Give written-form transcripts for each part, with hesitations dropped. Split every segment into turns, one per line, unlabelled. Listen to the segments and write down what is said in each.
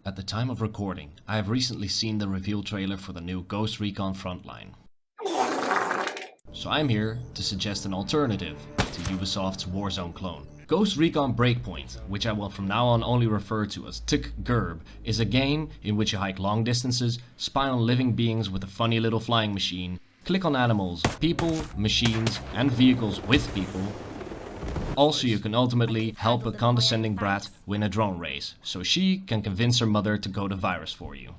At the time of recording, I have recently seen the reveal trailer for the new Ghost Recon Frontline. So I'm here to suggest an alternative to Ubisoft's Warzone clone. Ghost Recon Breakpoint, which I will from now on only refer to as Tacticool, is a game in which you hike long distances, spy on living beings with a funny little flying machine, click on animals, people, machines, and vehicles with people. Also, you can ultimately help a condescending brat win a drone race, so she can convince her mother to code a virus for you.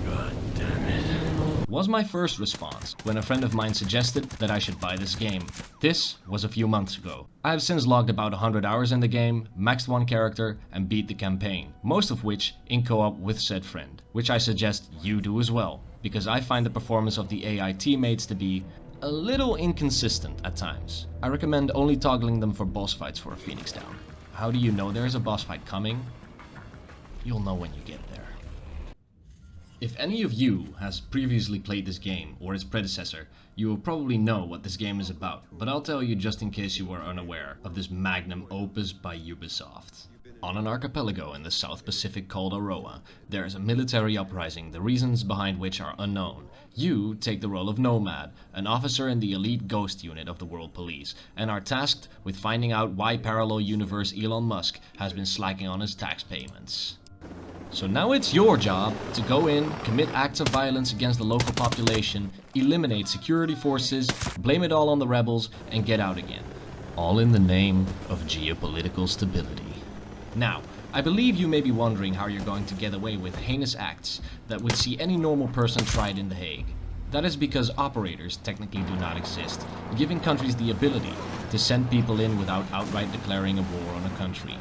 God damn it. Was my first response when a friend of mine suggested that I should buy this game. This was a few months ago. I have since logged about 100 hours in the game, maxed one character, and beat the campaign, most of which in co-op with said friend, which I suggest you do as well, because I find the performance of the AI teammates to be a little inconsistent at times. I recommend only toggling them for boss fights for a Phoenix down. How do you know there is a boss fight coming? You'll know when you get there. If any of you has previously played this game or its predecessor, you will probably know what this game is about, but I'll tell you just in case you are unaware of this magnum opus by Ubisoft. On an archipelago in the South Pacific called Aroa, there is a military uprising, the reasons behind which are unknown. You take the role of Nomad, an officer in the elite ghost unit of the World Police, and are tasked with finding out why parallel universe Elon Musk has been slacking on his tax payments. So now it's your job to go in, commit acts of violence against the local population, eliminate security forces, blame it all on the rebels, and get out again. All in the name of geopolitical stability. Now, I believe you may be wondering how you're going to get away with heinous acts that would see any normal person tried in The Hague. That is because operators technically do not exist, giving countries the ability to send people in without outright declaring a war on a country,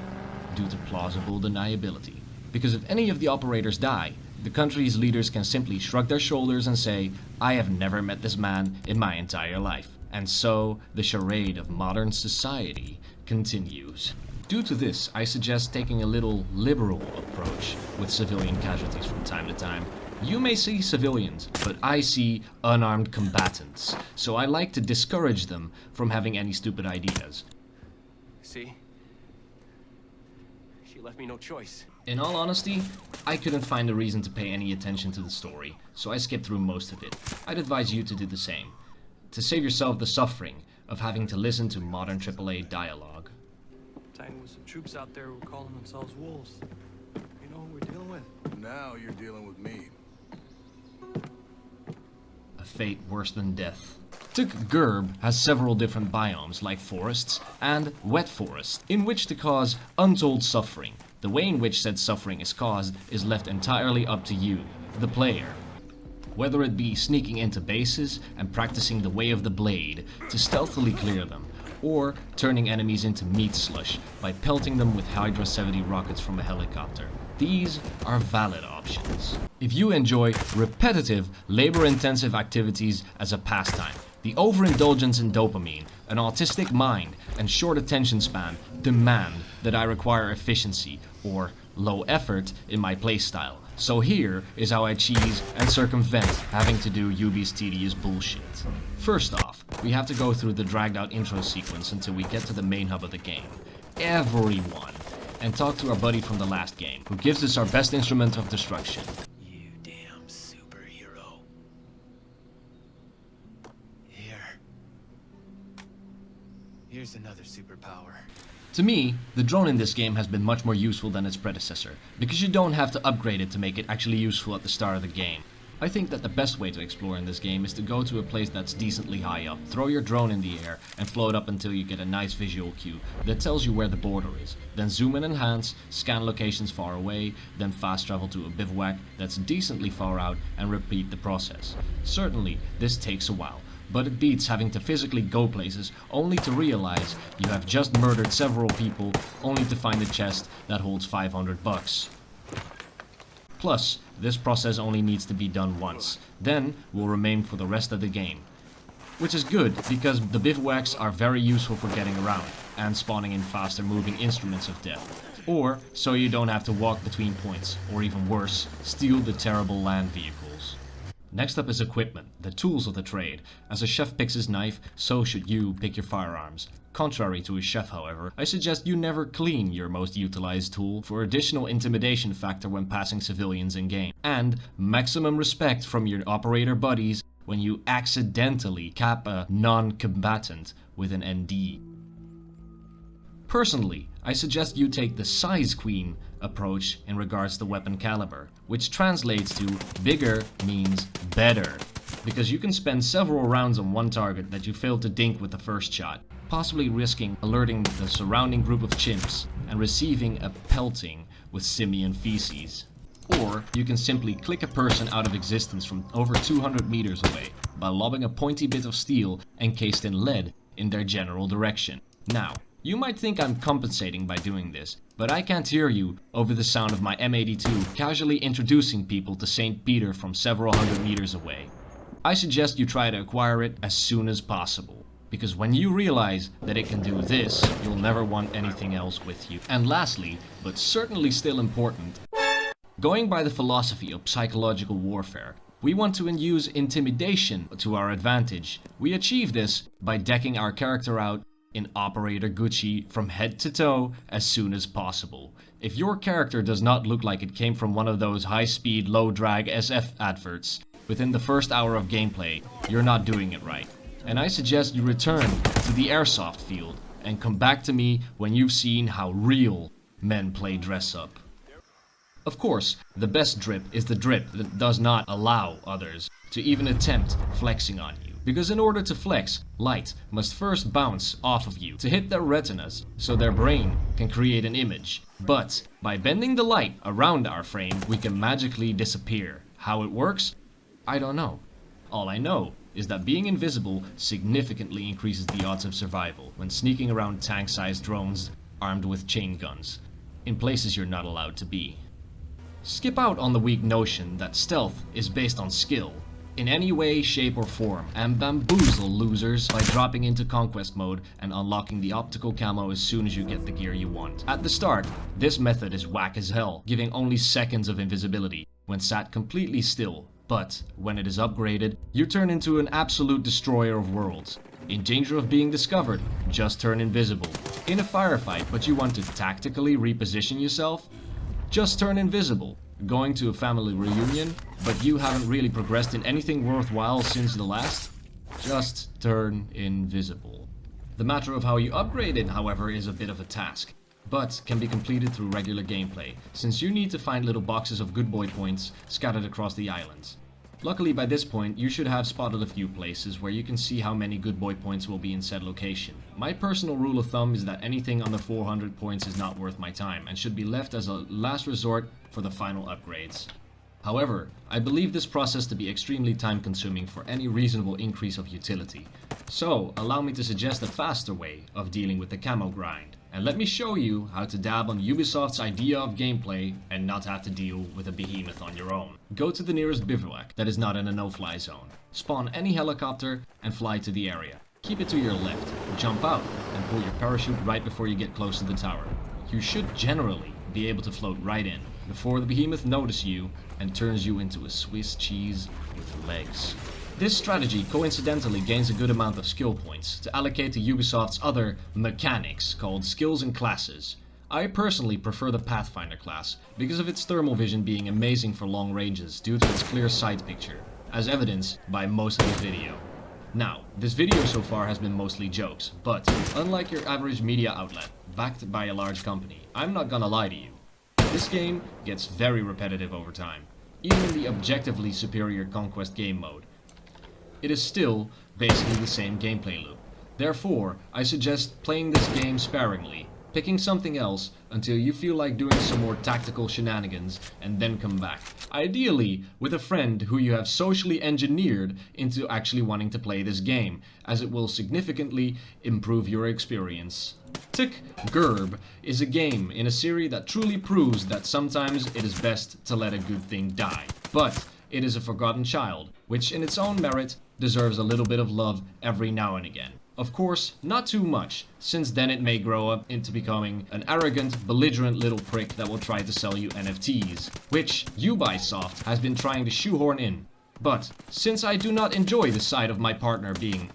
due to plausible deniability. Because if any of the operators die, the country's leaders can simply shrug their shoulders and say, "I have never met this man in my entire life." And so, the charade of modern society continues. Due to this, I suggest taking a little liberal approach with civilian casualties from time to time. You may see civilians, but I see unarmed combatants, so I like to discourage them from having any stupid ideas.
See? She left me no choice.
In all honesty, I couldn't find a reason to pay any attention to the story, so I skipped through most of it. I'd advise you to do the same, to save yourself the suffering of having to listen to modern AAA dialogue.
Fighting with some troops out there who are calling themselves wolves. You know who we're dealing with?
Now you're dealing with me.
A fate worse than death. Tacticool has several different biomes like forests and wet forests, in which to cause untold suffering. The way in which said suffering is caused is left entirely up to you, the player. Whether it be sneaking into bases and practicing the way of the blade to stealthily clear them, or turning enemies into meat slush by pelting them with Hydra 70 rockets from a helicopter. These are valid options. If you enjoy repetitive, labor-intensive activities as a pastime, the overindulgence in dopamine, an autistic mind, and short attention span demand that I require efficiency or low effort in my playstyle. So here is how I cheese and circumvent having to do Ubi's tedious bullshit. First off, we have to go through the dragged out intro sequence until we get to the main hub of the game. Everyone! And talk to our buddy from the last game, who gives us our best instrument of destruction.
You damn superhero. Here's another superpower.
To me, the drone in this game has been much more useful than its predecessor, because you don't have to upgrade it to make it actually useful at the start of the game. I think that the best way to explore in this game is to go to a place that's decently high up, throw your drone in the air, and float up until you get a nice visual cue that tells you where the border is. Then zoom and enhance, scan locations far away, then fast travel to a bivouac that's decently far out, and repeat the process. Certainly, this takes a while, but it beats having to physically go places only to realize you have just murdered several people only to find a chest that holds $500. Plus, this process only needs to be done once, then will remain for the rest of the game. Which is good, because the bivouacs are very useful for getting around, and spawning in faster moving instruments of death. Or, so you don't have to walk between points, or even worse, steal the terrible land vehicles. Next up is equipment, the tools of the trade. As a chef picks his knife, so should you pick your firearms. Contrary to a chef, however, I suggest you never clean your most utilized tool for additional intimidation factor when passing civilians in-game, and maximum respect from your operator buddies when you accidentally cap a non-combatant with an ND. Personally, I suggest you take the size queen approach in regards to weapon caliber, which translates to bigger means better, because you can spend several rounds on one target that you failed to dink with the first shot, possibly risking alerting the surrounding group of chimps and receiving a pelting with simian feces. Or you can simply click a person out of existence from over 200 meters away by lobbing a pointy bit of steel encased in lead in their general direction. Now, you might think I'm compensating by doing this, but I can't hear you over the sound of my M82 casually introducing people to St. Peter from several hundred meters away. I suggest you try to acquire it as soon as possible, because when you realize that it can do this, you'll never want anything else with you. And lastly, but certainly still important, going by the philosophy of psychological warfare, we want to use intimidation to our advantage. We achieve this by decking our character out in Operator Gucci from head to toe as soon as possible. If your character does not look like it came from one of those high-speed, low-drag SF adverts within the first hour of gameplay, you're not doing it right. And I suggest you return to the airsoft field and come back to me when you've seen how real men play dress up. Of course, the best drip is the drip that does not allow others to even attempt flexing on you. Because in order to flex, light must first bounce off of you to hit their retinas so their brain can create an image. But by bending the light around our frame, we can magically disappear. How it works? I don't know. All I know is that being invisible significantly increases the odds of survival when sneaking around tank-sized drones armed with chain guns in places you're not allowed to be. Skip out on the weak notion that stealth is based on skill in any way, shape or form, and bamboozle losers by dropping into conquest mode and unlocking the optical camo as soon as you get the gear you want. At the start, this method is whack as hell, giving only seconds of invisibility when sat completely still, but when it is upgraded, you turn into an absolute destroyer of worlds. In danger of being discovered, just turn invisible. In a firefight, but you want to tactically reposition yourself? Just turn invisible. Going to a family reunion, but you haven't really progressed in anything worthwhile since the last? Just turn invisible. The matter of how you upgrade it, however, is a bit of a task, but can be completed through regular gameplay, since you need to find little boxes of good boy points scattered across the islands. Luckily by this point, you should have spotted a few places where you can see how many good boy points will be in said location. My personal rule of thumb is that anything under 400 points is not worth my time and should be left as a last resort for the final upgrades. However, I believe this process to be extremely time consuming for any reasonable increase of utility. So, allow me to suggest a faster way of dealing with the camo grind. And let me show you how to dab on Ubisoft's idea of gameplay and not have to deal with a behemoth on your own. Go to the nearest bivouac that is not in a no-fly zone. Spawn any helicopter and fly to the area. Keep it to your left, jump out, and pull your parachute right before you get close to the tower. You should generally be able to float right in before the behemoth notices you and turns you into a Swiss cheese with legs. This strategy coincidentally gains a good amount of skill points to allocate to Ubisoft's other mechanics called skills and classes. I personally prefer the Pathfinder class because of its thermal vision being amazing for long ranges due to its clear sight picture, as evidenced by most of the video. Now, this video so far has been mostly jokes, but unlike your average media outlet backed by a large company, I'm not gonna lie to you. This game gets very repetitive over time, even in the objectively superior Conquest game mode. It is still basically the same gameplay loop. Therefore, I suggest playing this game sparingly, picking something else until you feel like doing some more tactical shenanigans and then come back. Ideally, with a friend who you have socially engineered into actually wanting to play this game, as it will significantly improve your experience. Tick Gerb is a game in a series that truly proves that sometimes it is best to let a good thing die. But it is a forgotten child, which in its own merit deserves a little bit of love every now and again. Of course, not too much, since then it may grow up into becoming an arrogant, belligerent little prick that will try to sell you NFTs, which Ubisoft has been trying to shoehorn in. But since I do not enjoy the sight of my partner being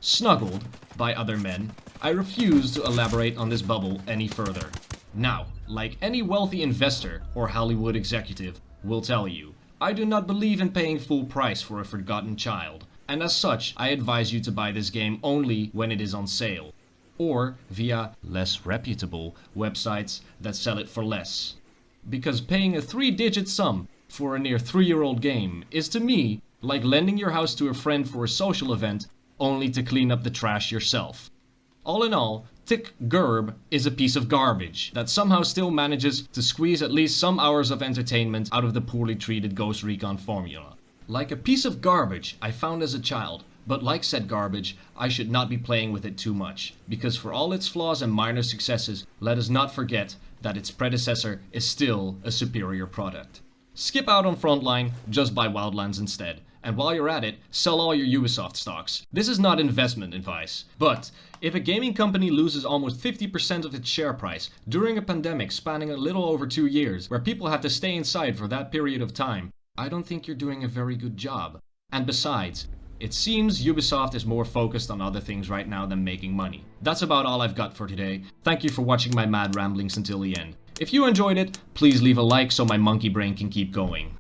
snuggled, by other men, I refuse to elaborate on this bubble any further. Now, like any wealthy investor or Hollywood executive will tell you, I do not believe in paying full price for a forgotten child, and as such, I advise you to buy this game only when it is on sale, or via less reputable websites that sell it for less. Because paying a 3-digit sum for a near 3-year-old game is to me like lending your house to a friend for a social event only to clean up the trash yourself. All in all, Tacticool is a piece of garbage that somehow still manages to squeeze at least some hours of entertainment out of the poorly treated Ghost Recon formula. Like a piece of garbage I found as a child, but like said garbage, I should not be playing with it too much, because for all its flaws and minor successes, let us not forget that its predecessor is still a superior product. Skip out on Frontline, just buy Wildlands instead. And while you're at it, sell all your Ubisoft stocks. This is not investment advice, but if a gaming company loses almost 50% of its share price during a pandemic spanning a little over 2 years, where people have to stay inside for that period of time, I don't think you're doing a very good job. And besides, it seems Ubisoft is more focused on other things right now than making money. That's about all I've got for today. Thank you for watching my mad ramblings until the end. If you enjoyed it, please leave a like so my monkey brain can keep going.